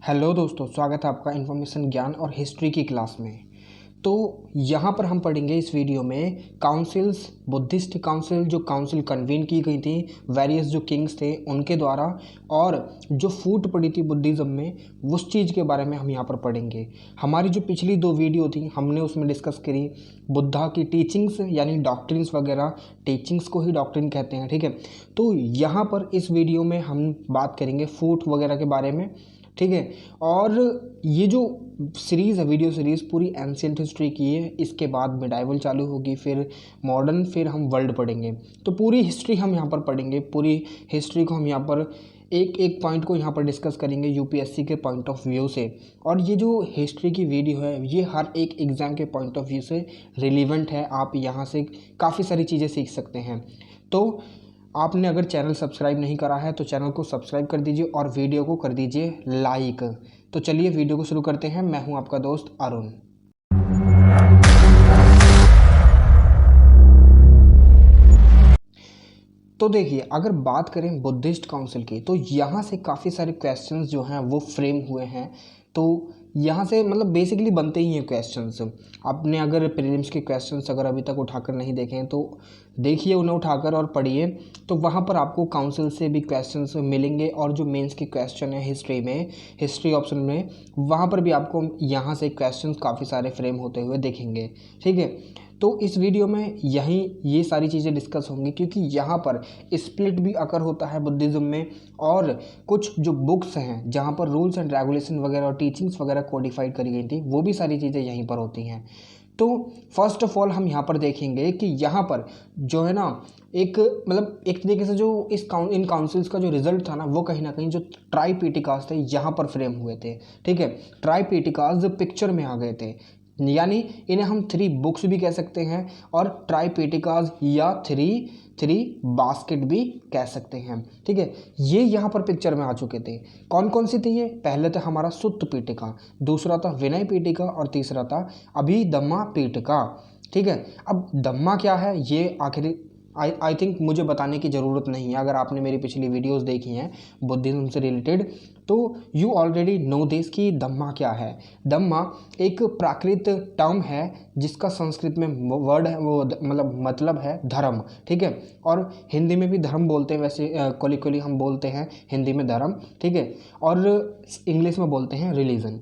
Hello दोस्तों, स्वागत है आपका इन्फॉर्मेशन ज्ञान और हिस्ट्री की क्लास में। तो यहाँ पर हम पढ़ेंगे इस वीडियो में काउंसिल्स, बुद्धिस्ट काउंसिल, जो काउंसिल कन्वीन की गई थी वेरियस जो किंग्स थे उनके द्वारा, और जो फूट पड़ी थी बुद्धिज़्म में, उस चीज़ के बारे में हम यहाँ पर पढ़ेंगे। हमारी जो पिछली 2 वीडियो थी हमने उसमें डिस्कस करी बुद्धा की टीचिंग्स यानी डॉक्ट्रिन्स वगैरह। टीचिंग्स को ही डॉक्ट्रिन कहते हैं, ठीक है। तो यहाँ पर इस वीडियो में हम बात करेंगे फूट वगैरह के बारे में, ठीक है। और ये जो सीरीज़ है, वीडियो सीरीज़ पूरी एंशिएंट हिस्ट्री की है। इसके बाद मिडाइवल चालू होगी, फिर मॉडर्न, फिर हम वर्ल्ड पढ़ेंगे। तो पूरी हिस्ट्री हम यहाँ पर पढ़ेंगे, पूरी हिस्ट्री को हम यहाँ पर एक एक पॉइंट को यहाँ पर डिस्कस करेंगे यूपीएससी के पॉइंट ऑफ व्यू से। और ये जो हिस्ट्री की वीडियो है ये हर एक एग्ज़ाम के पॉइंट ऑफ व्यू से रिलीवेंट है। आप यहाँ से काफ़ी सारी चीज़ें सीख सकते हैं। तो आपने अगर चैनल सब्सक्राइब नहीं करा है तो चैनल को सब्सक्राइब कर दीजिए और वीडियो को कर दीजिए लाइक। तो चलिए वीडियो को शुरू करते हैं। मैं हूं आपका दोस्त अरुण। तो देखिए, अगर बात करें बुद्धिस्ट काउंसिल की तो यहाँ से काफ़ी सारे क्वेश्चंस जो हैं वो फ्रेम हुए हैं। तो यहाँ से मतलब बेसिकली बनते ही हैं क्वेश्चंस। आपने अगर प्रीलिम्स के क्वेश्चंस अगर अभी तक उठाकर नहीं देखे हैं तो देखिए उन्हें उठाकर और पढ़िए। तो वहाँ पर आपको काउंसिल से भी क्वेश्चंस मिलेंगे, और जो मेंस के क्वेश्चन है हिस्ट्री में, हिस्ट्री ऑप्शन में, वहाँ पर भी आपको यहाँ से क्वेश्चंस काफ़ी सारे फ्रेम होते हुए देखेंगे, ठीक है। तो इस वीडियो में ये सारी चीज़ें डिस्कस होंगी, क्योंकि यहाँ पर स्प्लिट भी अकर होता है बुद्धिज़्म में, और कुछ जो बुक्स हैं जहाँ पर रूल्स एंड रेगुलेशन वगैरह और टीचिंग्स वगैरह कोडिफाइड करी गई थी, वो भी सारी चीज़ें यहीं पर होती हैं। तो फर्स्ट ऑफ ऑल हम यहाँ पर देखेंगे कि यहाँ पर जो है ना, एक मतलब एक तरीके से जो इन काउंसिल्स का जो रिजल्ट था ना, वो कहीं ना कहीं जो ट्राइपीटिकास थे यहाँ पर फ्रेम हुए थे, ठीक है। ट्राइपीटिकास पिक्चर में आ गए थे, यानी इन्हें हम 3 बुक्स भी कह सकते हैं और ट्राइपीटिकास या थ्री बास्केट भी कह सकते हैं, ठीक है। ये यहाँ पर पिक्चर में आ चुके थे। कौन कौन सी थी ये? पहले था हमारा सुत्त पीटिका, दूसरा था विनय पीटिका, और तीसरा था अभिधम्मा पीटिका, ठीक है। अब धम्मा क्या है ये आखिर आई थिंक मुझे बताने की ज़रूरत नहीं है। अगर आपने मेरी पिछली वीडियोस देखी हैं बुद्धिज्म से रिलेटेड तो यू ऑलरेडी नो दिस कि धम्मा क्या है। धम्मा एक प्राकृत टर्म है जिसका संस्कृत में वर्ड है, वो मतलब है धर्म, ठीक है। और हिंदी में भी धर्म बोलते हैं, वैसे कोली हम बोलते हैं हिंदी में धर्म, ठीक है, और इंग्लिश में बोलते हैं रिलीजन।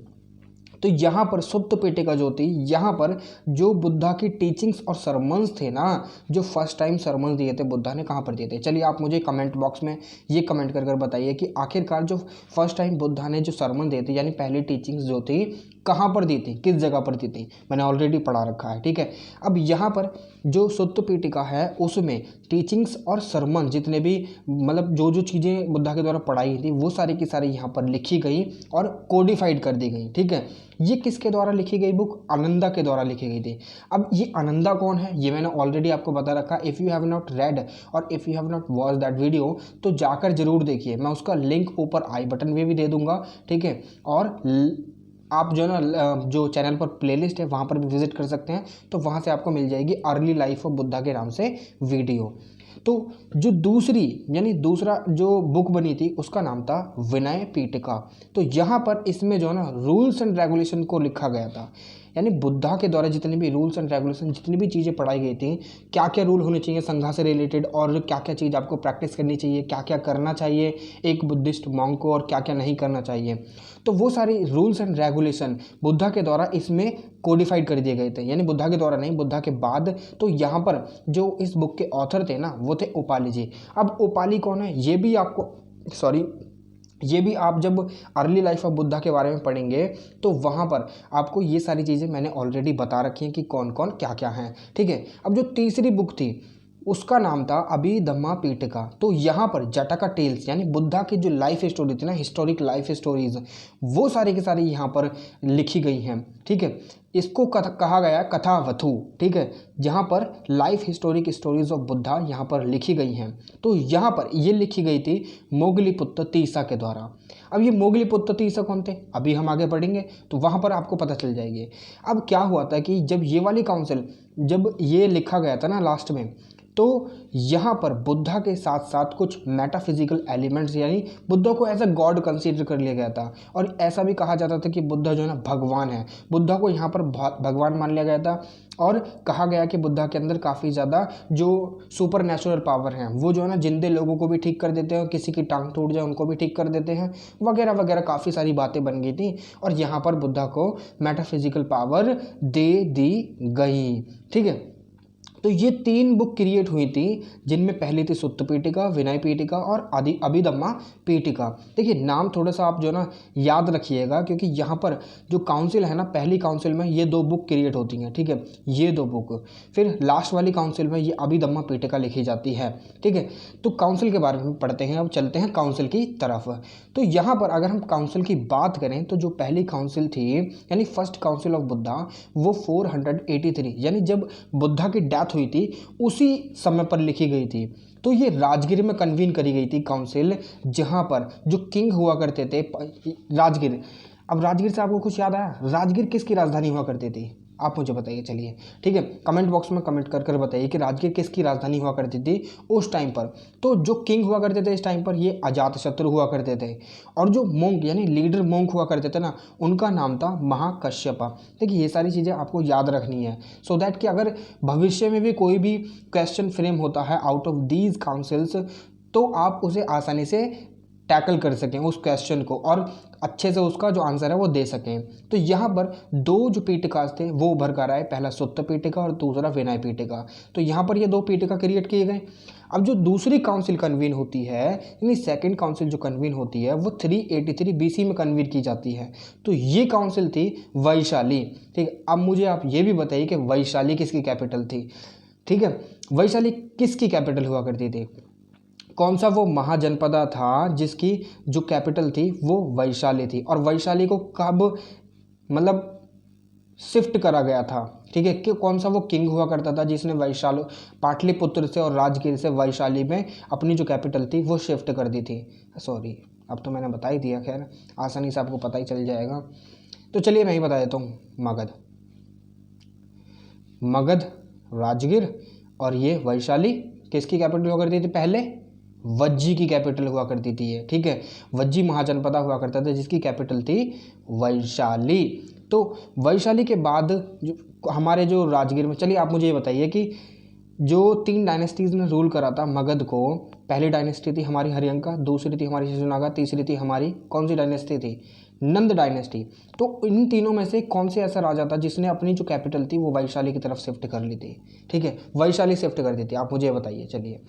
तो यहाँ पर सुत्त पीटिका जो थी, यहाँ पर जो बुद्धा की टीचिंग्स और सरमन्स थे ना, जो फर्स्ट टाइम सरमन्स दिए थे बुद्धा ने, कहाँ पर दिए थे? चलिए आप मुझे कमेंट बॉक्स में ये कमेंट कर बताइए कि आखिरकार जो फर्स्ट टाइम बुद्धा ने जो सरमन दिए थे यानी पहली टीचिंग्स जो थी, कहाँ पर दी थी, किस जगह पर दी थी? मैंने ऑलरेडी पढ़ा रखा है, ठीक है। अब यहाँ पर जो सुत्त पीटिका है उसमें टीचिंग्स और सरमन जितने भी मतलब जो चीज़ें बुद्धा के द्वारा पढ़ाई थी वो सारी की सारी यहाँ पर लिखी गई और कोडिफाइड कर दी गई, ठीक है। ये किसके द्वारा लिखी गई बुक? आनंदा के द्वारा लिखी गई थी। अब ये आनंदा कौन है ये मैंने ऑलरेडी आपको बता रखा। If you have not read और if you have not watch that video तो जाकर जरूर देखिए। मैं उसका लिंक ऊपर आई बटन में भी दे दूंगा, ठीक है। और आप जो ना जो चैनल पर प्लेलिस्ट है वहाँ पर भी विजिट कर सकते हैं, तो वहाँ से आपको मिल जाएगी अर्ली लाइफ ऑफ बुद्धा के नाम से वीडियो। तो जो दूसरा जो बुक बनी थी उसका नाम था विनय पीटिका। तो यहाँ पर इसमें जो है ना रूल्स एंड रेगुलेशन को लिखा गया था, यानी बुद्धा के द्वारा जितने भी रूल्स एंड रेगुलेशन, जितनी भी चीज़ें पढ़ाई गई थी, क्या क्या रूल होने चाहिए संघा से रिलेटेड, और क्या क्या चीज़ आपको प्रैक्टिस करनी चाहिए, क्या क्या करना चाहिए एक बुद्धिस्ट मॉन्क को, और क्या क्या नहीं करना चाहिए। तो वो सारी रूल्स एंड रेगुलेशन बुद्धा के द्वारा इसमें कोडिफाइड कर दिए गए थे, यानी बुद्धा के द्वारा नहीं, बुद्धा के बाद। तो यहाँ पर जो इस बुक के ऑथर थे ना वो थे उपाली जी। अब उपाली कौन है ये भी आप जब अर्ली लाइफ ऑफ बुद्धा के बारे में पढ़ेंगे तो वहाँ पर आपको ये सारी चीज़ें मैंने ऑलरेडी बता रखी हैं कि कौन कौन क्या क्या हैं, ठीक है। अब जो तीसरी बुक थी उसका नाम था अभिधम्मा पीटिका। तो यहाँ पर जटाका टेल्स यानी बुद्धा की जो लाइफ स्टोरी थी ना, हिस्टोरिक लाइफ स्टोरीज, वो सारी की सारी यहाँ पर लिखी गई हैं, ठीक है। इसको कहा गया कथावथु, ठीक है, जहाँ पर life historic stories of Buddha यहाँ पर लिखी गई हैं। तो यहाँ पर ये लिखी गई थी मोगलीपुत्र तीसा के द्वारा। अब ये मोगलीपुत्र तीसा कौन थे अभी हम आगे पढ़ेंगे तो वहाँ पर आपको पता चल जाएगी। अब क्या हुआ था कि जब ये वाली काउंसिल, जब ये लिखा गया था ना लास्ट में तो यहाँ पर बुद्धा के साथ साथ कुछ मेटाफिजिकल एलिमेंट्स, यानी बुद्धा को एज अ गॉड कंसीडर कर लिया गया था, और ऐसा भी कहा जाता था कि बुद्धा जो है ना भगवान है। बुद्धा को यहाँ पर भगवान मान लिया गया था, और कहा गया कि बुद्धा के अंदर काफ़ी ज़्यादा जो सुपर नेचुरल पावर हैं वो जो है ना जिंदे लोगों को भी ठीक कर देते हैं, किसी की टांग टूट जाए उनको भी ठीक कर देते हैं, वगैरह वगैरह काफ़ी सारी बातें बन गई थी, और यहाँ पर बुद्धा को मेटाफिजिकल पावर दे दी गई। ठीक है, तो ये 3 बुक क्रिएट हुई थी, जिनमें पहली थी सुत्त पीठिका, विनय पीठिका और आदि अभिधम्मा पीठिका। देखिए नाम थोड़ा सा आप जो ना याद रखिएगा, क्योंकि यहाँ पर जो काउंसिल है ना, पहली काउंसिल में ये 2 बुक क्रिएट होती हैं। ठीक है, ये 2 बुक, फिर लास्ट वाली काउंसिल में ये अभिधम्मा पीठिका लिखी जाती है। ठीक है, तो काउंसिल के बारे में पढ़ते हैं, अब चलते हैं काउंसिल की तरफ। तो यहाँ पर अगर हम काउंसिल की बात करें तो जो पहली काउंसिल थी, यानी फर्स्ट काउंसिल ऑफ बुद्धा, वो 483 यानी जब बुद्धा की डेथ हुई थी उसी समय पर लिखी गई थी। तो ये राजगीर में कन्वीन करी गई थी काउंसिल, जहां पर जो किंग हुआ करते थे राजगीर। अब राजगीर से आपको कुछ याद आया? राजगीर किसकी राजधानी हुआ करती थी? आप मुझे बताइए। चलिए ठीक है, कमेंट बॉक्स में कमेंट कर कर बताइए कि राजगीर किसकी राजधानी हुआ करती थी उस टाइम पर। तो जो किंग हुआ करते थे इस टाइम पर, ये अजातशत्रु हुआ करते थे, और जो मोंक यानी लीडर मोंक हुआ करते थे ना, उनका नाम था महाकश्यप। देखिए ये सारी चीज़ें आपको याद रखनी है, सो दैट कि अगर भविष्य में भी कोई भी क्वेश्चन फ्रेम होता है आउट ऑफ दीज काउंसिल्स, तो आप उसे आसानी से टैकल कर सकें उस क्वेश्चन को, और अच्छे से उसका जो आंसर है वो दे सकें। तो यहाँ पर 2 जो पीठिका थे वो उभर कर आए, पहला सुत्त पीठिका और दूसरा विनय पीठिका। तो यहाँ पर ये 2 पीठिका क्रिएट किए गए। अब जो दूसरी काउंसिल कन्वीन होती है, यानी सेकंड काउंसिल जो कन्वीन होती है, वो 383 BC में कन्वीन की जाती है। तो ये काउंसिल थी वैशाली। ठीक है, अब मुझे आप ये भी बताइए कि वैशाली किसकी कैपिटल थी? ठीक है, वैशाली किसकी कैपिटल हुआ करती थी? कौन सा वो महाजनपदा था जिसकी जो कैपिटल थी वो वैशाली थी? और वैशाली को कब मतलब शिफ्ट करा गया था? ठीक है, कि कौन सा वो किंग हुआ करता था जिसने वैशाली पाटलिपुत्र से और राजगीर से वैशाली में अपनी जो कैपिटल थी वो शिफ्ट कर दी थी? सॉरी, अब तो मैंने बता ही दिया, खैर आसानी से आपको पता ही चल जाएगा। तो चलिए मैं ही बता देता हूँ। मगध, राजगीर, और ये वैशाली किसकी कैपिटल हुआ करती थी? पहले वज्जी की कैपिटल हुआ करती थी ये। ठीक है, वज्जी महाजनपदा हुआ करता था जिसकी कैपिटल थी वैशाली। तो वैशाली के बाद जो हमारे जो राजगीर में, चलिए आप मुझे ये बताइए कि जो 3 डायनेस्टीज़ ने रूल करा था मगध को, पहली डायनेस्टी थी हमारी हरियंका, दूसरी थी हमारी शिशुनागा, तीसरी थी हमारी कौन सी डायनेस्टी थी? नंद डायनेस्टी। तो इन तीनों में से कौन से ऐसा राजा था जिसने अपनी जो कैपिटल थी वो वैशाली की तरफ शिफ्ट कर ली थी? ठीक है, वैशाली शिफ्ट कर दी थी, आप मुझे बताइए। चलिए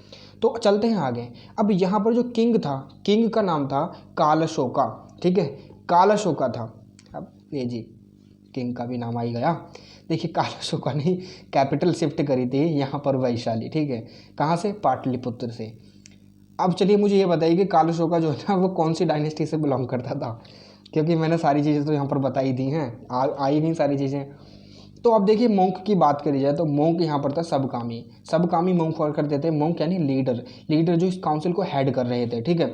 तो चलते हैं आगे। अब यहाँ पर जो किंग था, किंग का नाम था कालशोका। ठीक है, कालशोका था। अब ये जी किंग का भी नाम आ ही गया। देखिए कालशोका ने कैपिटल शिफ्ट करी थी यहाँ पर वैशाली। ठीक है, कहाँ से? पाटलिपुत्र से। अब चलिए मुझे ये बताइए कि कालशोका जो है ना वो कौन सी डायनेस्टी से बिलोंग करता था, क्योंकि मैंने सारी चीज़ें तो यहाँ पर बताई दी हैं, आई नहीं सारी चीज़ें। तो अब देखिए मोंक की बात करी जाए तो मोंक यहाँ पर था सबकामी मोंक हुआ करते थे। मोंक यानी लीडर जो इस काउंसिल को हेड कर रहे थे। ठीक है,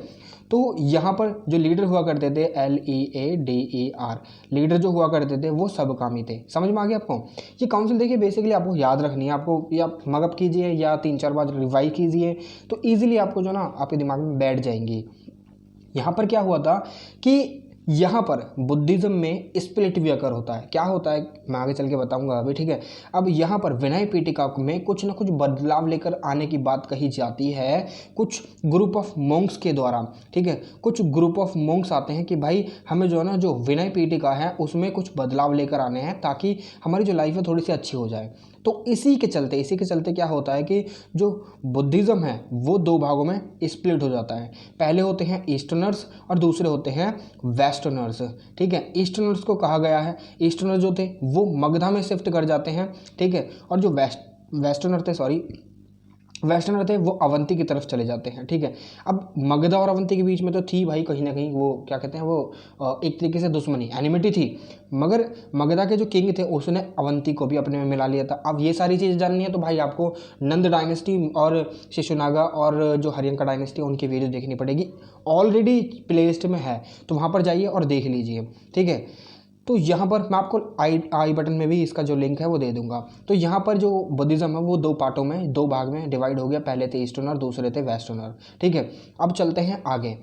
तो यहाँ पर जो लीडर हुआ करते थे LEADER, लीडर जो हुआ करते थे वो सबकामी थे। समझ में आ गया आपको? ये काउंसिल देखिए बेसिकली आपको याद रखनी है, आपको या मगअप कीजिए या 3-4 बार रिवाइज कीजिए तो ईजिली आपको जो ना आपके दिमाग में बैठ जाएंगी। यहाँ पर क्या हुआ था कि यहाँ पर बुद्धिज़्म में स्प्लिट भी अकर होता है। क्या होता है मैं आगे चल के बताऊंगा अभी। ठीक है, अब यहाँ पर विनय पीठिका में कुछ ना कुछ बदलाव लेकर आने की बात कही जाती है कुछ ग्रुप ऑफ मोंक्स के द्वारा। ठीक है, कुछ ग्रुप ऑफ मोंक्स आते हैं कि भाई हमें जो है ना जो विनय पीठिका है उसमें कुछ बदलाव लेकर आने हैं ताकि हमारी जो लाइफ है थोड़ी सी अच्छी हो जाए। तो इसी के चलते क्या होता है कि जो बुद्धिज़्म है वो 2 भागों में स्प्लिट हो जाता है। पहले होते हैं ईस्टर्नर्स और दूसरे होते हैं वेस्टर्नर्स। ठीक है, ईस्टर्नर्स को कहा गया है, ईस्टर्नर्स जो थे वो मगधा में शिफ्ट कर जाते हैं। ठीक है, और जो वेस्टर्नर थे वो अवंती की तरफ चले जाते हैं। ठीक है, अब मगधा और अवंती के बीच में तो थी भाई कहीं ना कहीं वो क्या कहते हैं वो एक तरीके से दुश्मनी, एनिमिटी थी, मगर मगधा के जो किंग थे उसने अवंती को भी अपने में मिला लिया था। अब ये सारी चीज़ें जाननी है तो भाई आपको नंद डायनेस्टी और शिशुनागा और जो हरियंका डायनेस्टी उनकी वीडियो देखनी पड़ेगी, ऑलरेडी प्लेलिस्ट में है तो वहाँ पर जाइए और देख लीजिए। ठीक है, तो यहाँ पर मैं आपको आई बटन में भी इसका जो लिंक है वो दे दूंगा। तो यहाँ पर जो बुद्धिज़्म है वो 2 पार्टों में, 2 भाग में डिवाइड हो गया। पहले थे ईस्टर्न और दूसरे थे वेस्टर्न, ठीक है। अब चलते हैं आगे।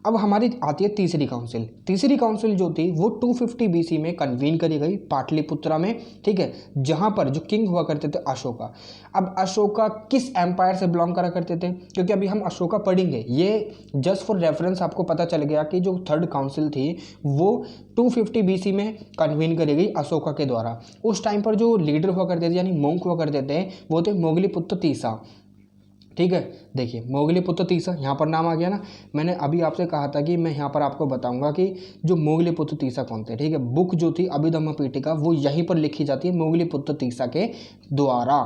अब हमारी आती है तीसरी काउंसिल। तीसरी काउंसिल जो थी वो 250 BC में कन्वीन करी गई पाटलिपुत्रा में, ठीक है, जहां पर जो किंग हुआ करते थे अशोका। अब अशोका किस एम्पायर से बिलोंग करा करते थे, क्योंकि अभी हम अशोका पढ़ेंगे, ये जस्ट फॉर रेफरेंस आपको पता चल गया कि जो थर्ड काउंसिल थी वो 250 BC में कन्वीन करी गई अशोका के द्वारा। उस टाइम पर जो लीडर हुआ करते थे यानी मोंक हुआ करते थे वो थे मोगलीपुत्र तीसा, ठीक है। देखिए मोगलीपुत्र तीसा यहाँ पर नाम आ गया ना। मैंने अभी आपसे कहा था कि मैं यहाँ पर आपको बताऊंगा कि जो मोगलीपुत्र तीसा कौन थे, ठीक है। बुक जो थी अभिधम्म पीठिका वो यहीं पर लिखी जाती है मोगलीपुत्र तीसा के द्वारा,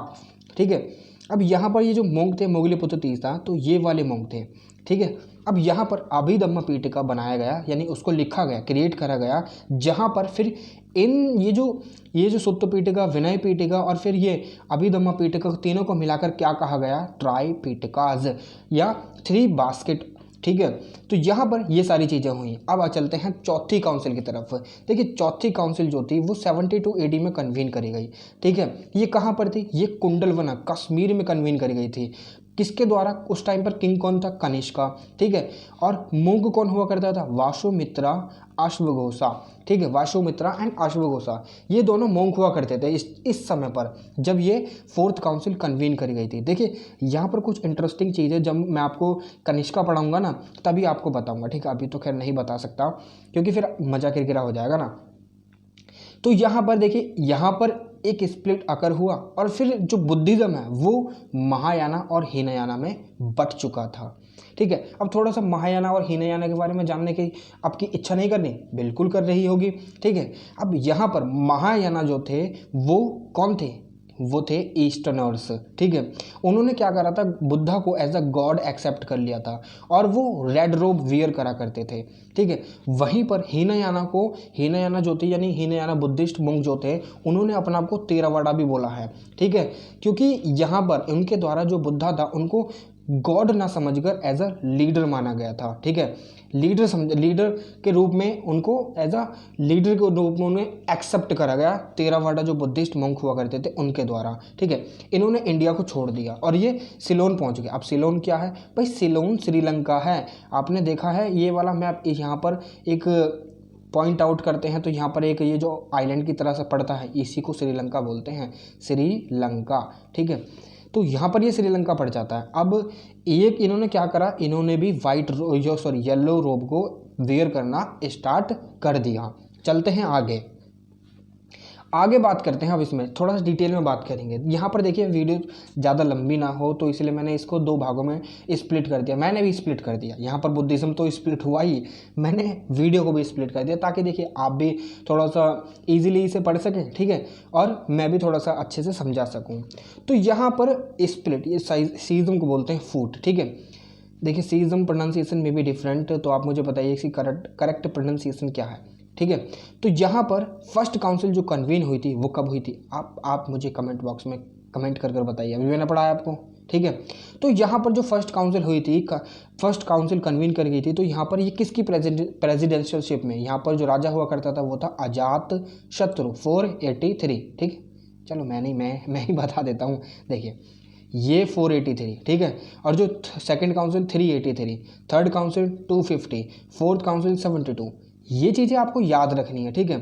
ठीक है। अब यहाँ पर ये जो मोंग थे मोगलीपुत्र तीसा, तो ये वाले मोंग थे, ठीक है। अब यहाँ पर अभिधम्म पीठिका बनाया गया, यानी उसको लिखा गया, क्रिएट करा गया, जहाँ पर फिर इन ये जो सुत्त पीठिका, विनय पीठिका और फिर ये अभिधम्म पीठिका, तीनों को मिलाकर क्या कहा गया, ट्राई पीठिकाज या 3 बास्केट, ठीक है। तो यहाँ पर ये सारी चीज़ें हुई। अब चलते हैं चौथी काउंसिल की तरफ। देखिए चौथी काउंसिल जो थी वो 72 AD में कन्वीन करी गई, ठीक है। ये कहाँ पर थी, ये कुंडलवना कश्मीर में कन्वीन करी गई थी। किसके द्वारा, उस टाइम पर किंग कौन था, कनिष्का, ठीक है। और मोंग कौन हुआ करता था, वासुमित्रा अश्वघोषा, ठीक है। वासुमित्रा एंड अश्वघोषा ये दोनों मोंग हुआ करते थे इस समय पर, जब ये 4th काउंसिल कन्वीन करी गई थी। देखिए यहाँ पर कुछ इंटरेस्टिंग चीज़ है, जब मैं आपको कनिष्का पढ़ाऊंगा ना तभी आपको बताऊंगा, ठीक है। अभी तो खैर नहीं बता सकता क्योंकि फिर मजा किरकिरा हो जाएगा ना। तो यहाँ पर देखिए, यहाँ पर एक स्प्लिट अकर हुआ और फिर जो बुद्धिज़्म है वो महायाना और हीनयाना में बट चुका था, ठीक है। अब थोड़ा सा महायाना और हीनयाना के बारे में जानने की आपकी इच्छा नहीं करनी, बिल्कुल कर रही होगी, ठीक है। अब यहाँ पर महायाना जो थे वो कौन थे, वो थे ईस्टर्नर्स, ठीक है। उन्होंने क्या करा था, बुद्धा को एज अ गॉड एक्सेप्ट कर लिया था और वो रेड रोब वियर करा करते थे, ठीक है। वहीं पर हीनयाना जो थे यानी हीनयाना बुद्धिस्ट मोंग जो थे, उन्होंने अपने आप को तेरावाड़ा भी बोला है, ठीक है। क्योंकि यहाँ पर उनके द्वारा जो बुद्धा था उनको गॉड ना समझकर एज अ लीडर माना गया था, ठीक है। लीडर के रूप में उनको एज अ लीडर के रूप में उन्हें एक्सेप्ट करा गया, तेरावाड़ा जो बुद्धिस्ट मोंक हुआ करते थे उनके द्वारा, ठीक है। इन्होंने इंडिया को छोड़ दिया और ये सिलोन पहुंच गए। अब सिलोन क्या है भाई, सिलोन श्रीलंका है, आपने देखा है ये वाला मैप। यहाँ पर एक पॉइंट आउट करते हैं तो यहाँ पर एक ये जो आइलैंड की तरह से पड़ता है, इसी को श्रीलंका बोलते हैं, श्रीलंका, ठीक है। तो यहाँ पर ये श्रीलंका पड़ जाता है। अब एक इन्होंने क्या करा, इन्होंने भी येलो रोब को वेयर करना स्टार्ट कर दिया। चलते हैं आगे बात करते हैं। अब इसमें थोड़ा सा डिटेल में बात करेंगे। यहाँ पर देखिए वीडियो ज़्यादा लंबी ना हो तो इसलिए मैंने इसको 2 भागों में स्प्लिट कर दिया। मैंने भी स्प्लिट कर दिया, यहाँ पर बुद्धिज़्म तो स्प्लिट हुआ ही, मैंने वीडियो को भी स्प्लिट कर दिया ताकि देखिए आप भी थोड़ा सा ईजिली इसे पढ़ सकें, ठीक है, और मैं भी थोड़ा सा अच्छे से समझा सकूँ। तो यहाँ पर स्प्लिट, ये सीज़म को बोलते हैं फूट, ठीक है। देखिए सीज़म प्रोनाउंसिएशन में भी डिफरेंट, तो आप मुझे बताइए इसकी करेक्ट प्रोनाउंसिएशन क्या है, ठीक है। तो यहाँ पर फर्स्ट काउंसिल जो कन्वीन हुई थी वो कब हुई थी, आप मुझे कमेंट बॉक्स में कमेंट कर बताइए, अभी मैंने पढ़ाया आपको, ठीक है। तो यहाँ पर जो फर्स्ट काउंसिल हुई थी, फर्स्ट काउंसिल कन्वीन कर गई थी, तो यहाँ पर ये किसकी प्रेसिडेंशियलशिप में, यहाँ पर जो राजा हुआ करता था वो था अजात शत्रु 483, ठीक है। चलो मैं ही बता देता हूँ। देखिए ये 483, ठीक है, और जो second council 383, third council 250, fourth council 72, ये चीज़ें आपको याद रखनी है, ठीक है।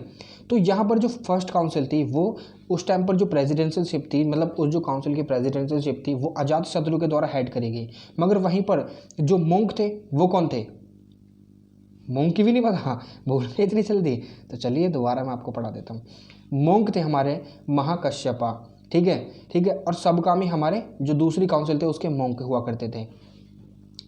तो यहाँ पर जो फर्स्ट काउंसिल थी वो उस टाइम पर जो प्रेसिडेंशियलशिप थी, मतलब उस जो काउंसिल की प्रेसिडेंशियलशिप थी वो अजात शत्रु के द्वारा हेड करी गई। मगर वहीं पर जो मोंक थे वो कौन थे, मोंक की भी नहीं पता, भूल गए इतनी जल्दी, तो चलिए दोबारा मैं आपको पढ़ा देता हूँ। मोंक थे हमारे महाकश्यपा, ठीक है, और सबकामी हमारे जो दूसरी काउंसिल थे उसके मोंक हुआ करते थे।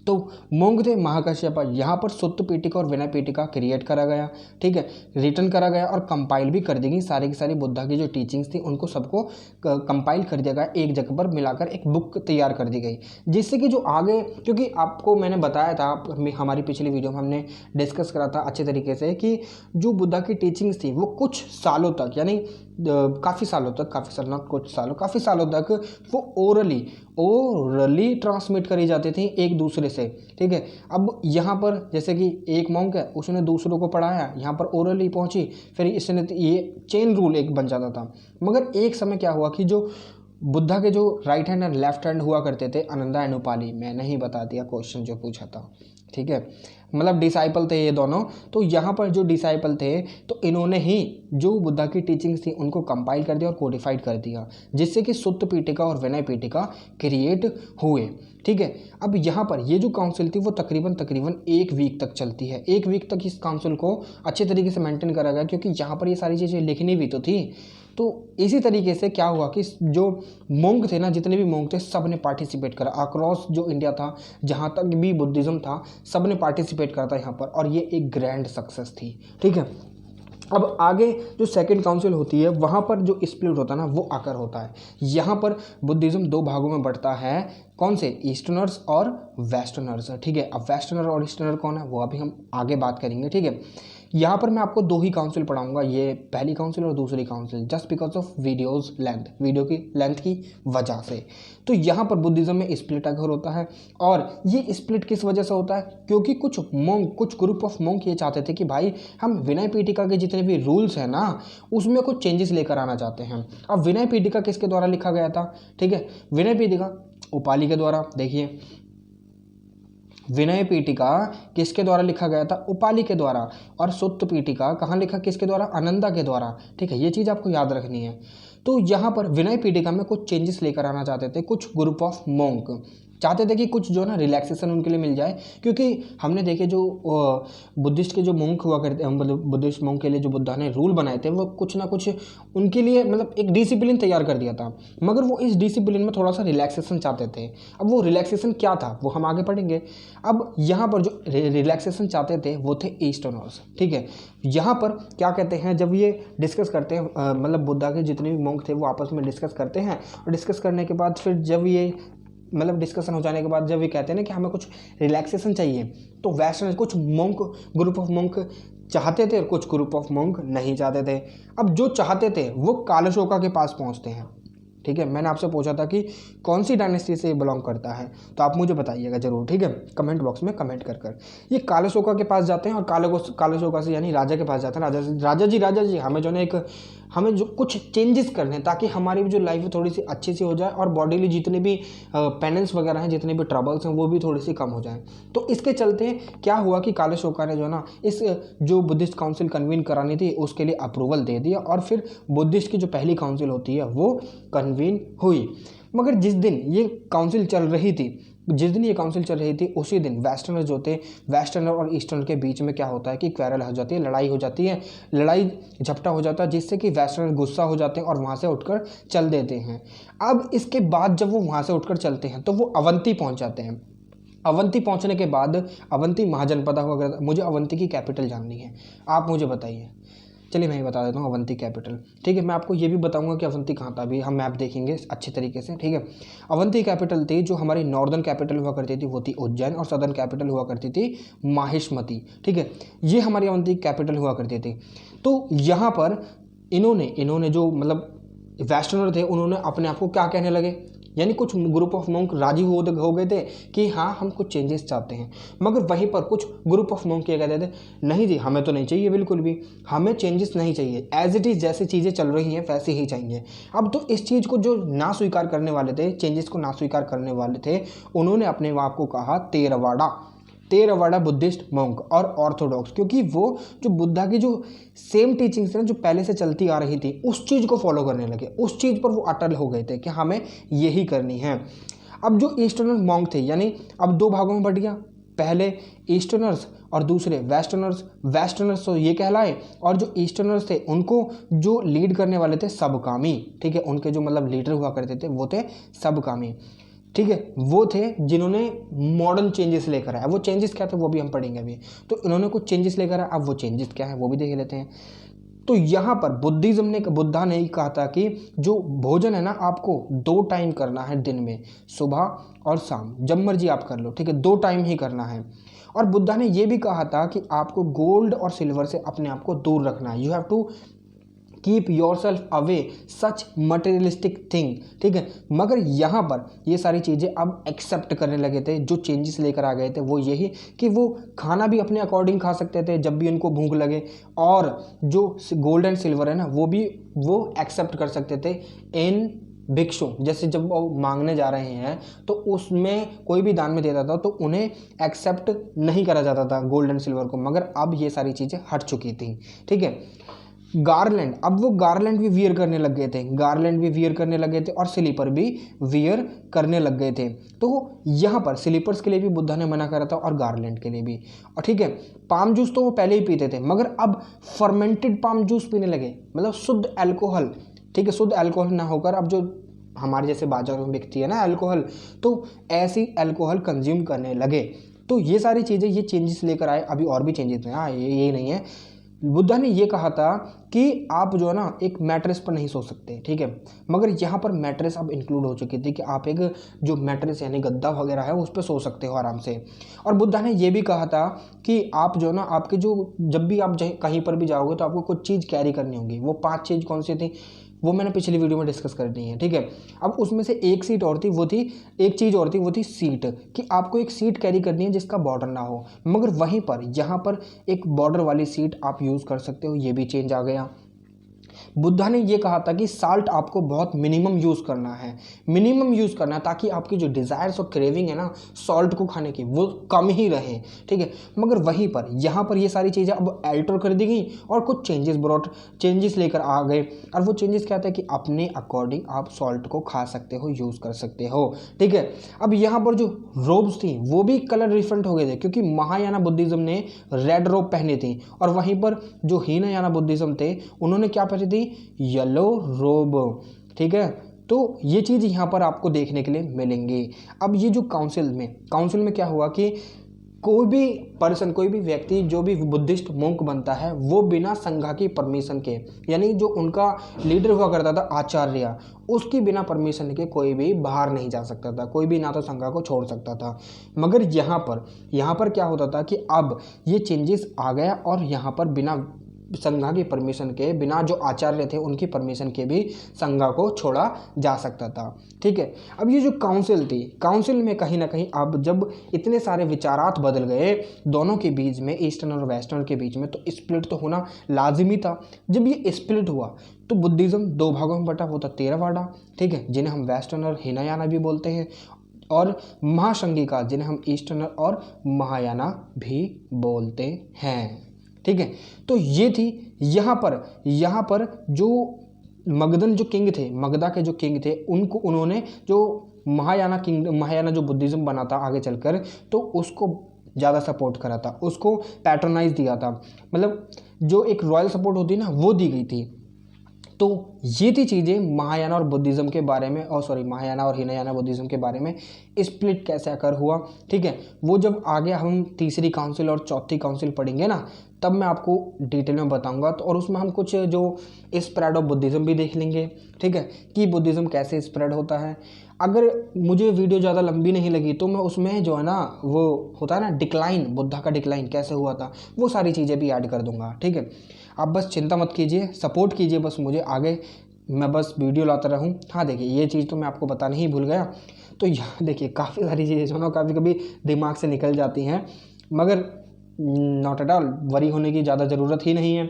तो मोंग थे महाकश्यपा। यहाँ पर सुत्त पीठिका और विनय पीठिका क्रिएट करा गया, ठीक है, रिटर्न करा गया और कंपाइल भी कर दी गई। सारी की सारी बुद्धा की जो टीचिंग्स थी उनको सबको कंपाइल कर दिया गया, एक जगह पर मिलाकर एक बुक तैयार कर दी गई, जिससे कि जो आगे, क्योंकि आपको मैंने बताया था, हमारी पिछली वीडियो में हमने डिस्कस करा था अच्छे तरीके से कि जो बुद्धा की टीचिंग्स थी वो कुछ सालों तक, यानी काफ़ी सालों तक, काफ़ी साल नॉट कुछ सालों, काफ़ी सालों तक वो ओरली ट्रांसमिट करी जाती थी एक दूसरे से, ठीक है। अब यहाँ पर जैसे कि एक मॉन्क है, उसने दूसरों को पढ़ाया, यहाँ पर ओरली पहुँची, फिर इसने ये चेन रूल एक बन जाता था। मगर एक समय क्या हुआ कि जो बुद्धा के जो राइट हैंड और लेफ्ट हैंड हुआ करते थे, आनंदा एंड उपाली, मैंने ही बता दिया क्वेश्चन जो पूछा था, ठीक है, मतलब डिसाइपल थे ये दोनों। तो यहाँ पर जो डिसाइपल थे, तो इन्होंने ही जो बुद्धा की टीचिंग्स थी उनको कंपाइल कर दिया और कोडिफाइड कर दिया, जिससे कि सुत्त पीठिका और विनय पीठिका क्रिएट हुए, ठीक है। अब यहाँ पर ये जो काउंसिल थी वो तकरीबन 1 वीक तक चलती है। 1 वीक तक इस काउंसिल को अच्छे तरीके से मेंटेन करा गया, क्योंकि यहाँ पर ये सारी चीज़ें लिखनी भी तो थी। तो इसी तरीके से क्या हुआ कि जो मोंग थे ना, जितने भी मोंग थे, सब ने पार्टिसिपेट करा अक्रॉस जो इंडिया था, जहाँ तक भी बुद्धिज़्म था, सब ने पार्टिसिपेट करा था यहाँ पर, और ये एक ग्रैंड सक्सेस थी, ठीक है। अब आगे जो सेकंड काउंसिल होती है, वहाँ पर जो स्प्लिट होता है ना, वो आकर होता है। यहाँ पर बुद्धिज़्म 2 भागों में बढ़ता है, कौन से, ईस्टर्नर्स और वेस्टर्नर्स, ठीक है। अब वेस्टर्नर और ईस्टर्नर कौन है वो अभी हम आगे बात करेंगे, ठीक है। यहाँ पर मैं आपको 2 ही काउंसिल पढ़ाऊंगा, ये पहली काउंसिल और दूसरी council, just because of videos length, video की लेंथ की वजह से। तो यहाँ पर बुद्धिज़्म में स्प्लिट अगर होता है, और ये स्प्लिट किस वजह से होता है, क्योंकि कुछ ग्रुप ऑफ मोंक ये चाहते थे कि भाई हम विनय पीठिका के जितने भी रूल्स हैं ना, उसमें कुछ चेंजेस लेकर आना चाहते हैं। अब विनय पीठिका किसके द्वारा लिखा गया था, ठीक है, विनय पीठिका उपाली के द्वारा। देखिए, विनय पीठिका किसके द्वारा लिखा गया था, उपाली के द्वारा। और सुत्त पीठिका कहाँ लिखा, किसके द्वारा, आनंदा के द्वारा, ठीक है। ये चीज़ आपको याद रखनी है। तो यहाँ पर विनय पीठिका में कुछ चेंजेस लेकर आना चाहते थे कुछ ग्रुप ऑफ मोंक, चाहते थे कि कुछ जो ना रिलैक्सेशन उनके लिए मिल जाए, क्योंकि हमने देखे जो बुद्धिस्ट के जो मोंक हुआ करते, मतलब बुद्धिस्ट मोंक के लिए जो बुद्धा ने रूल बनाए थे, वो कुछ ना कुछ उनके लिए मतलब एक डिसिप्लिन तैयार कर दिया था, मगर वो इस डिसिप्लिन में थोड़ा सा रिलैक्सेशन चाहते थे। अब वो रिलैक्सेशन क्या था वो हम आगे पढ़ेंगे। अब यहाँ पर जो रिलैक्सेशन चाहते थे वो थे ईस्टर्नर्स, ठीक है। यहाँ पर क्या कहते हैं, जब ये डिस्कस करते हैं, मतलब बुद्धा के जितने भी मोंक थे वो आपस में डिस्कस करते हैं, और डिस्कस करने के बाद फिर जब ये मतलब डिस्कशन हो जाने के बाद जब ये कहते हैं ना कि हमें कुछ रिलैक्सेशन चाहिए, तो वेस्टर्न कुछ मोंक, ग्रुप ऑफ मोंक चाहते थे और कुछ ग्रुप ऑफ मोंक नहीं चाहते थे। अब जो चाहते थे वो कालशोका के पास पहुंचते हैं, ठीक है। मैंने आपसे पूछा था कि कौन सी डायनेस्टी से बिलोंग करता है, तो आप मुझे बताइएगा जरूर, ठीक है, कमेंट बॉक्स में कमेंट कर ये कालशोका के पास जाते हैं, और कालशोका से यानी राजा के पास जाते हैं। राजा जी हमें जो है हमें जो कुछ चेंजेस करने हैं, ताकि हमारी भी जो लाइफ है थोड़ी सी अच्छी सी हो जाए, और बॉडीली जितने भी पेनेंस वगैरह हैं, जितने भी ट्रबल्स हैं, वो भी थोड़ी सी कम हो जाएं। तो इसके चलते क्या हुआ कि कालशोका ने जो ना इस जो बुद्धिस्ट काउंसिल कन्वीन करानी थी उसके लिए अप्रूवल दे दिया, और फिर बुद्धिस्ट की जो पहली काउंसिल होती है वो कन्वीन हुई। मगर जिस दिन ये काउंसिल चल रही थी, उसी दिन वेस्टर्नर जो थे, वेस्टर्नर और ईस्टर्नर के बीच में क्या होता है कि क्वेरल हो जाती है, लड़ाई हो जाती है, लड़ाई झपटा हो जाता है, जिससे कि वेस्टर्नर गुस्सा हो जाते हैं और वहाँ से उठकर चल देते हैं। अब इसके बाद जब वो वहाँ से उठकर चलते हैं तो वो अवंती पहुँच जाते हैं। अवंती पहुँचने के बाद अवंती महाजनपद हुआ करता, मुझे अवंती की कैपिटल जाननी है, आप मुझे बताइए। चलिए मैं ही बता देता हूँ, अवंती कैपिटल, ठीक है। मैं आपको ये भी बताऊंगा कि अवंती कहाँ था, अभी हम मैप देखेंगे अच्छे तरीके से, ठीक है। अवंती कैपिटल थी, जो हमारी नॉर्दर्न कैपिटल हुआ करती थी वो थी उज्जैन, और सदर्न कैपिटल हुआ करती थी माहिष्मती, ठीक है। ये हमारी अवंती कैपिटल हुआ करती थी। तो यहाँ पर इन्होंने जो मतलब वेस्टर्नर थे, उन्होंने अपने आप को क्या कहने लगे, यानी कुछ ग्रुप ऑफ मोंक राजी हो गए थे कि हाँ हम कुछ चेंजेस चाहते हैं, मगर वहीं पर कुछ ग्रुप ऑफ मोंक ये कहते थे नहीं जी, हमें तो नहीं चाहिए, बिल्कुल भी हमें चेंजेस नहीं चाहिए, एज इट इज़ जैसे चीज़ें चल रही हैं वैसे ही चाहिए। अब तो इस चीज़ को जो ना स्वीकार करने वाले थे, चेंजेस को ना स्वीकार करने वाले थे, उन्होंने अपने आप को कहा तेरवाड़ा बुद्धिस्ट मोंक और ऑर्थोडॉक्स, क्योंकि वो जो बुद्धा की जो सेम टीचिंग्स हैं जो पहले से चलती आ रही थी उस चीज़ को फॉलो करने लगे, उस चीज़ पर वो अटल हो गए थे कि हमें यही करनी है। अब जो ईस्टर्नर मोंक थे, यानी अब 2 भागों में बढ़ गया, पहले ईस्टर्नर्स और दूसरे वेस्टर्नर्स तो ये कहलाए, और जो ईस्टर्नर्स थे उनको जो लीड करने वाले थे सबकामी, ठीक है, उनके जो मतलब लीडर हुआ करते थे वो थे सबकामी, ठीक है। वो थे जिन्होंने मॉडर्न चेंजेस लेकर आया। वो चेंजेस क्या थे वो भी हम पढ़ेंगे अभी। तो इन्होंने कुछ चेंजेस लेकर आया, अब वो चेंजेस क्या है वो भी देख लेते हैं। तो यहाँ पर बुद्धा ने ही कहा था कि जो भोजन है ना, आपको 2 टाइम करना है दिन में, सुबह और शाम, जब मर्जी आप कर लो, ठीक है, 2 टाइम ही करना है। और बुद्धा ने ये भी कहा था कि आपको गोल्ड और सिल्वर से अपने आप को दूर रखना है, you have to keep yourself away such materialistic thing, ठीक है। मगर यहाँ पर ये सारी चीज़ें अब एक्सेप्ट करने लगे थे। जो चेंजेस लेकर आ गए थे वो यही कि वो खाना भी अपने अकॉर्डिंग खा सकते थे जब भी उनको भूख लगे, और जो गोल्ड एंड सिल्वर है ना वो एक्सेप्ट कर सकते थे इन भिक्षु। जैसे जब वो मांगने जा रहे हैं तो उसमें कोई भी दान में देता था तो उन्हें एक्सेप्ट नहीं करा जाता था गोल्ड एंड सिल्वर को, मगर अब ये सारी चीज़ें हट चुकी थी, ठीक है। गारलैंड, अब वो गारलैंड भी वियर करने लग गए थे, गारलैंड भी वियर करने लग गए थे और स्लीपर भी वियर करने लग गए थे। तो यहाँ पर स्लीपर्स के लिए भी बुद्धा ने मना करा था और गारलैंड के लिए भी, और ठीक है। पाम जूस तो वो पहले ही पीते थे, मगर अब फर्मेंटेड पाम जूस पीने लगे, मतलब शुद्ध अल्कोहल, ठीक है। शुद्ध अल्कोहल ना होकर अब जो हमारे जैसे बाजारों में बिकती है ना अल्कोहल, तो ऐसी अल्कोहल कंज्यूम करने लगे। तो ये सारी चीज़ें, ये चेंजेस लेकर आए। अभी और भी चेंजेस हैं, हाँ, ये नहीं है। बुद्धा ने ये कहा था कि आप जो है ना एक मैट्रेस पर नहीं सो सकते, ठीक है। मगर यहाँ पर मैट्रेस अब इंक्लूड हो चुकी थी कि आप एक जो मैट्रेस यानी गद्दा वगैरह है उस पर सो सकते हो आराम से। और बुद्धा ने ये भी कहा था कि आप जो है ना आपके जो जब भी आप कहीं पर भी जाओगे तो आपको कुछ चीज़ कैरी करनी होगी। वो 5 चीज़ कौन सी थी वो मैंने पिछली वीडियो में डिस्कस कर दी है, ठीक है। अब उसमें से एक सीट और थी, वो थी एक चीज़ और थी, वो थी सीट, कि आपको एक सीट कैरी करनी है जिसका बॉर्डर ना हो। मगर वहीं पर यहाँ पर एक बॉर्डर वाली सीट आप यूज़ कर सकते हो, ये भी चेंज आ गया। बुद्धा ने ये कहा था कि साल्ट आपको बहुत मिनिमम यूज़ करना है, मिनिमम यूज़ करना है, ताकि आपकी जो डिज़ायर्स और क्रेविंग है ना सॉल्ट को खाने की वो कम ही रहे, ठीक है। मगर वहीं पर यहाँ पर ये सारी चीज़ें अब अल्टर कर दी गई और कुछ चेंजेस लेकर आ गए। और वो चेंजेस क्या था कि अपने अकॉर्डिंग आप सॉल्ट को खा सकते हो, यूज़ कर सकते हो, ठीक है। अब यहाँ पर जो रोब्स थी वो भी कलर डिफरेंट हो गए थे, क्योंकि महायाना बुद्धिज़्म ने रेड रोब पहनी थी और वहीं पर जो हीनयाना बुद्धिज़्म थे उन्होंने क्या पहनी थी, येलो रोब, ठीक है। तो ये चीज़ यहाँ पर आपको देखने के लिए मिलेंगी। अब ये जो काउंसिल में क्या हुआ कि कोई भी पर्सन, कोई भी व्यक्ति जो भी बुद्धिस्ट मोंक बनता है वो बिना संघा की परमिशन के, यानी जो उनका लीडर हुआ करता था आचार्य, उसकी बिना परमिशन के कोई भी बाहर नहीं जा सकता था, कोई भी ना तो संघा को छोड़ सकता था। मगर यहाँ पर क्या होता था कि अब ये चेंजेस आ गया और यहाँ पर बिना संघा की परमिशन के, बिना जो आचार्य थे उनकी परमिशन के भी संघा को छोड़ा जा सकता था, ठीक है। अब ये जो काउंसिल थी, काउंसिल में कहीं ना कहीं अब जब इतने सारे विचारात बदल गए दोनों के बीच में, ईस्टर्न और वेस्टर्न के बीच में, तो स्प्लिट तो होना लाजिमी था। जब ये स्प्लिट हुआ तो बुद्धिज़्म 2 भागों में बटा, वो था थेरावाड़ा, ठीक है, जिन्हें हम वेस्टर्न और हीनयाना भी बोलते हैं, और महासंघिका जिन्हें हम ईस्टर्न और महायाना भी बोलते हैं, ठीक है। तो ये थी यहाँ पर जो मगधन जो किंग थे, मगधा के जो किंग थे, उन्होंने जो महायाना जो बुद्धिज़्म बना था आगे चलकर, तो उसको ज़्यादा सपोर्ट करा था, उसको पैट्रोनाइज दिया था, मतलब जो एक रॉयल सपोर्ट होती है ना वो दी गई थी। तो ये थी चीज़ें महायाना और बुद्धिज़्म के बारे में, महायाना और हीनयाना बुद्धिज़्म के बारे में, स्प्लिट कैसे आकर हुआ, ठीक है। वो जब आगे हम तीसरी काउंसिल और चौथी काउंसिल पढ़ेंगे ना, तब मैं आपको डिटेल में बताऊंगा। तो और उसमें हम कुछ जो स्प्रेड ऑफ बुद्धिज़्म भी देख लेंगे, ठीक है, कि बुद्धिज़्म कैसे स्प्रेड होता है। अगर मुझे वीडियो ज़्यादा लंबी नहीं लगी तो मैं उसमें जो है ना वो होता है ना डिक्लाइन, बुद्धा का डिक्लाइन कैसे हुआ था, वो सारी चीज़ें भी ऐड कर दूंगा, ठीक है। आप बस चिंता मत कीजिए, सपोर्ट कीजिए बस मुझे, आगे मैं बस वीडियो लाता रहूं। हाँ देखिए, ये चीज़ तो मैं आपको बताना ही भूल गया। तो यहाँ देखिए काफ़ी सारी चीज़ें जो ना कभी कभी दिमाग से निकल जाती हैं, मगर नॉट एट ऑल वरी होने की ज़्यादा ज़रूरत ही नहीं है।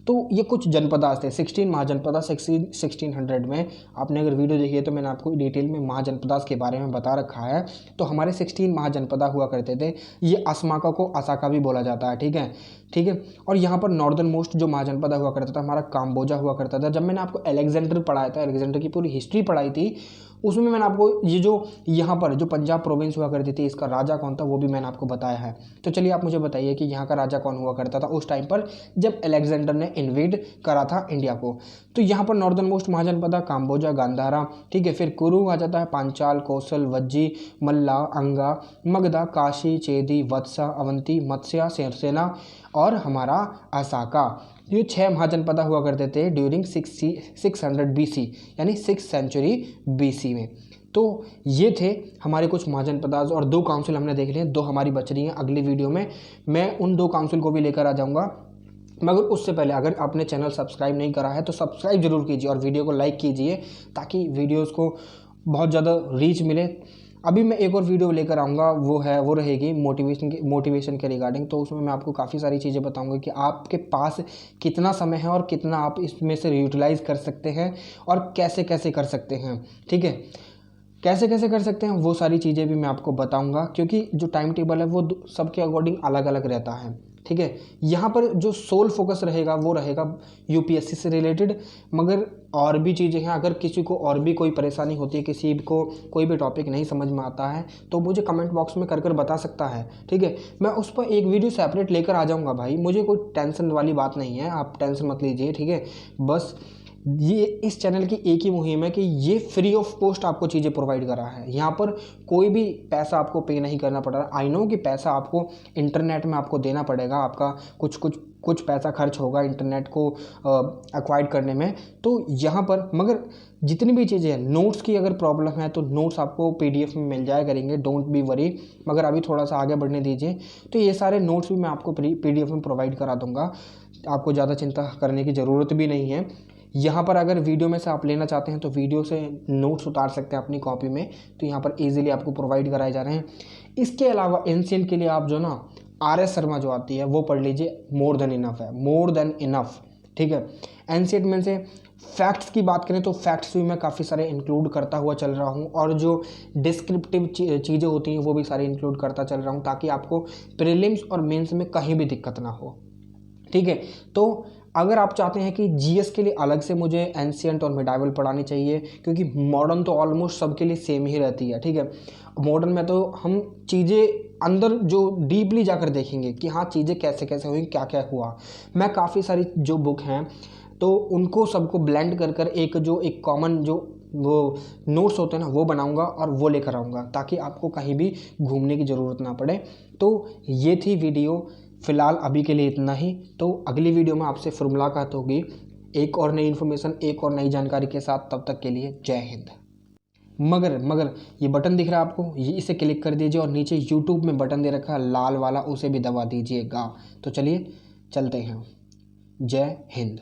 तो ये कुछ जनपदास थे, 16 महाजनपदा 1600 में। आपने अगर वीडियो देखी है तो मैंने आपको डिटेल में महाजनपदास के बारे में बता रखा है। तो हमारे 16 महाजनपदा हुआ करते थे। ये असमाका को असाका भी बोला जाता है, ठीक है। और यहाँ पर नॉर्दर्न मोस्ट जो महाजनपदा हुआ करता था हमारा काम्बोजा हुआ करता था। जब मैंने आपको अलेक्जेंडर पढ़ाया था, अलेक्जेंडर की पूरी हिस्ट्री पढ़ाई थी, उसमें मैंने आपको ये जो यहाँ पर जो पंजाब प्रोविंस हुआ करती थी इसका राजा कौन था वो भी मैंने आपको बताया है। तो चलिए आप मुझे बताइए कि यहाँ का राजा कौन हुआ करता था उस टाइम पर जब अलेक्जेंडर ने इन्वेड करा था इंडिया को। तो यहाँ पर नॉर्दर्न मोस्ट महाजनपदा काम्बोजा, गांधारा, ठीक है। फिर कुरु आ जाता है, पांचाल, कौशल, वज्जी, मल्ला, अंगा, मगधा, काशी, चेदी, वत्सा, अवंती, मत्स्या, सिरसेना और हमारा असाका। ये 6 महाजनपदा हुआ करते थे ड्यूरिंग 600 BC, यानी 6th सेंचुरी BC में। तो ये थे हमारे कुछ महाजनपदा और 2 काउंसिल हमने देख लिए, 2 हमारी बच रही हैं। अगली वीडियो में मैं उन 2 काउंसिल को भी लेकर आ जाऊंगा। मगर उससे पहले अगर आपने चैनल सब्सक्राइब नहीं करा है तो सब्सक्राइब जरूर कीजिए और वीडियो को लाइक कीजिए ताकि वीडियोस को बहुत ज़्यादा रीच मिले। अभी मैं एक और वीडियो लेकर आऊँगा, वो रहेगी मोटिवेशन के रिगार्डिंग। तो उसमें मैं आपको काफ़ी सारी चीज़ें बताऊँगा कि आपके पास कितना समय है और कितना आप इसमें से यूटिलाइज़ कर सकते हैं और कैसे कैसे कर सकते हैं। ठीक है, कैसे कैसे कर सकते हैं वो सारी चीज़ें भी मैं आपको बताऊंगा, क्योंकि जो टाइम टेबल है वो सबके अकॉर्डिंग अलग अलग रहता है। ठीक है, यहाँ पर जो सोल फोकस रहेगा वो रहेगा यूपीएससी से रिलेटेड। मगर और भी चीज़ें हैं, अगर किसी को और भी कोई परेशानी होती है, किसी को कोई भी टॉपिक नहीं समझ में आता है तो मुझे कमेंट बॉक्स में कर बता सकता है। ठीक है, मैं उस पर एक वीडियो सेपरेट लेकर आ जाऊँगा भाई, मुझे कोई टेंशन वाली बात नहीं है, आप टेंशन मत लीजिए। ठीक है, बस ये इस चैनल की एक ही मुहिम है कि ये फ्री ऑफ कॉस्ट आपको चीज़ें प्रोवाइड करा है। यहाँ पर कोई भी पैसा आपको पे नहीं करना पड़ रहा। आई नो कि पैसा आपको इंटरनेट में आपको देना पड़ेगा, आपका कुछ पैसा खर्च होगा इंटरनेट को एक्वायर करने में। तो यहाँ पर मगर जितनी भी चीज़ें हैं, नोट्स की अगर प्रॉब्लम है तो नोट्स आपको पीडीएफ में मिल जाया करेंगे, डोंट बी वरी। मगर अभी थोड़ा सा आगे बढ़ने दीजिए, तो ये सारे नोट्स भी मैं आपको पीडीएफ में प्रोवाइड करा दूंगा, आपको ज़्यादा चिंता करने की ज़रूरत भी नहीं है। यहाँ पर अगर वीडियो में से आप लेना चाहते हैं तो वीडियो से नोट्स उतार सकते हैं अपनी कॉपी में, तो यहाँ पर इजीली आपको प्रोवाइड कराए जा रहे हैं। इसके अलावा एनसीएन के लिए आप जो ना आरएस शर्मा जो आती है वो पढ़ लीजिए, मोर देन इनफ है, मोर देन इनफ। ठीक है, एनसीएन में से फैक्ट्स की बात करें तो फैक्ट्स भी मैं काफ़ी सारे इंक्लूड करता हुआ चल रहा हूँ, और जो डिस्क्रिप्टिव चीज़ें होती हैं वो भी सारी इंक्लूड करता चल रहा हूँ, ताकि आपको प्रीलिम्स और मेंस में कहीं भी दिक्कत ना हो। ठीक है, तो अगर आप चाहते हैं कि जीएस के लिए अलग से मुझे एंशिएंट और मिडाइवल पढ़ानी चाहिए, क्योंकि मॉडर्न तो ऑलमोस्ट सबके लिए सेम ही रहती है। ठीक है, मॉडर्न में तो हम चीज़ें अंदर जो डीपली जाकर देखेंगे कि हाँ चीज़ें कैसे कैसे हुई, क्या क्या हुआ। मैं काफ़ी सारी जो बुक हैं तो उनको सबको ब्लेंड कर एक कॉमन जो वो नोट्स होते हैं ना वो बनाऊंगा और वो लेकर आऊँगा, ताकि आपको कहीं भी घूमने की ज़रूरत ना पड़े। तो ये थी वीडियो, फ़िलहाल अभी के लिए इतना ही। तो अगली वीडियो में आपसे फिर मुलाकात होगी एक और नई इन्फॉर्मेशन, एक और नई जानकारी के साथ। तब तक के लिए जय हिंद। मगर ये बटन दिख रहा है आपको, ये इसे क्लिक कर दीजिए, और नीचे यूट्यूब में बटन दे रखा है लाल वाला, उसे भी दबा दीजिएगा। तो चलिए चलते हैं, जय हिंद।